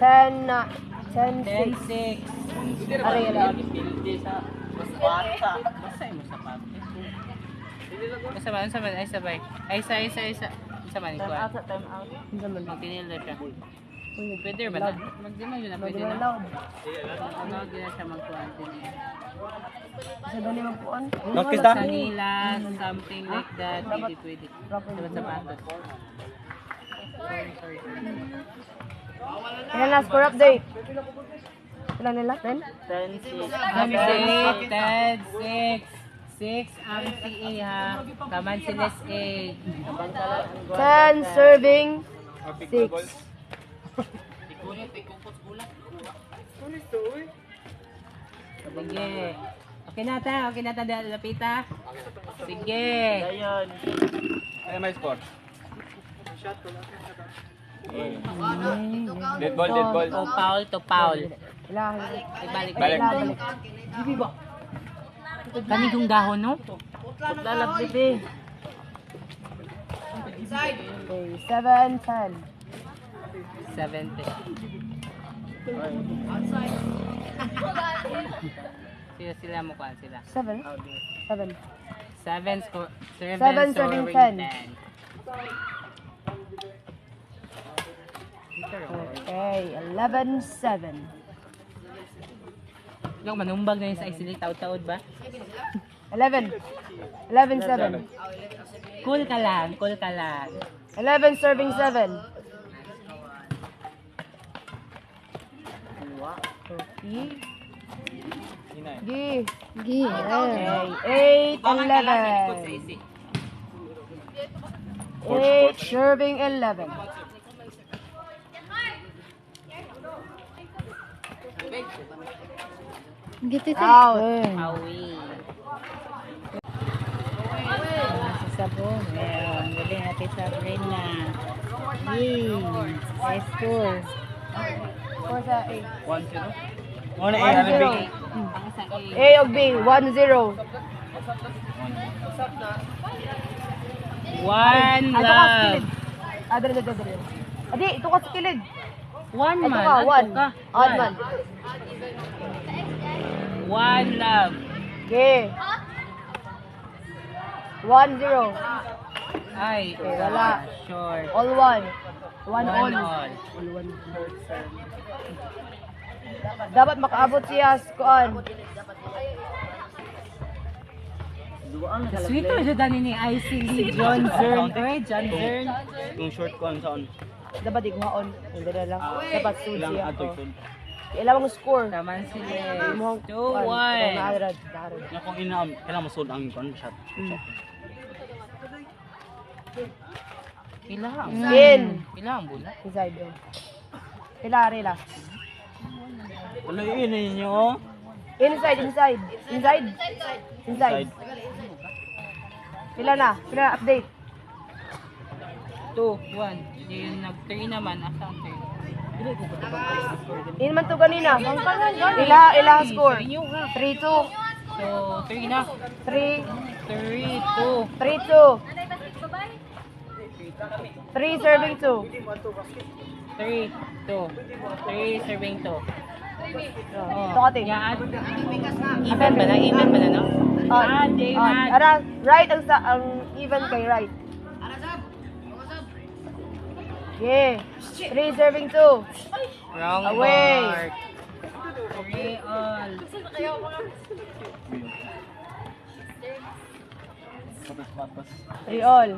10, 10, 10, 6. 6. Arela. Pildi sa basa. Basta yung sapatos. Basta ba? Ano ay sabay? Ay isa. Isa man ito. Time out. Magtinil na siya. Pwede ba Loud. na? Magdinaw yun na Pwede pwede na na. loud. Ano din na siya mag-continue. Sa dali magpuan. Okay, ta? Sanila, something like that. Pwede. Dapat sapatos. Sorry. Kailan na score update? Kailan nila? 10? 10, 6. 10, 6 ang CA ha. Kaman si Les A. 10 serving 6. Sige. Okay na ta, lapita. Sige. Ayun. Ay, may score. Dead ball. To foul. Ilan? Ibalik. Balik. Kani kong dahon no? Lalab bibi. Okay, 7, 10. 70. Sila mo kuan sila. 7? 7. 7 score. 7 serving 10. Okay, 11, 7. Yung manumbag na yun sa isilig taod-taod ba? 11. 11, 7. Cool ka lang. 11 serving 7. Okay. Gi. Okay. 8, 11. 8 serving 11. Out. Awi. Sa sabon. Meron. Galing natin sa Brina. Yay! High score. Score sa A. 1-0. Muna 1-0. Ang sa A. A of B, 1-0. One Ito ka sa love. kilid. Dali. Adi, ito ka sa kilid. One Ito man. ka, Ano 1. ka? Odd man. One love. Okay. 1-0. Ay, wala. Short. All 1. 1 all. all. Dapat makaabot siya sa kuan. Sweet na dyan ni ICD John Zern. John Zern. Yung short ko ang saan. Dapat iguhaon. Hindi na lang. Dapat suji Ilang ako. ato yun. Ilang mong score. Taman sila. Imong 2-1. Naarad. Nga kung inaam, kailangan masod ang shot. Ilang. In. Ilang bula. Inside doon. Pila rila. Wala yun ninyo. Inside. Pila na? Pila update? 2-1. Yung nag-3 naman. Asang 3? In man to kanina. Ila score. 3-2. So, 3 na. 3 3-2. 3-2. 3 serving 2. 3-2. 3 serving 2. Ito ka ting. Yan. Even ba na, no? Ara, right ang even kay right. Yeah. 3 serving 2. Wrong Away. mark. 3 all. Three all.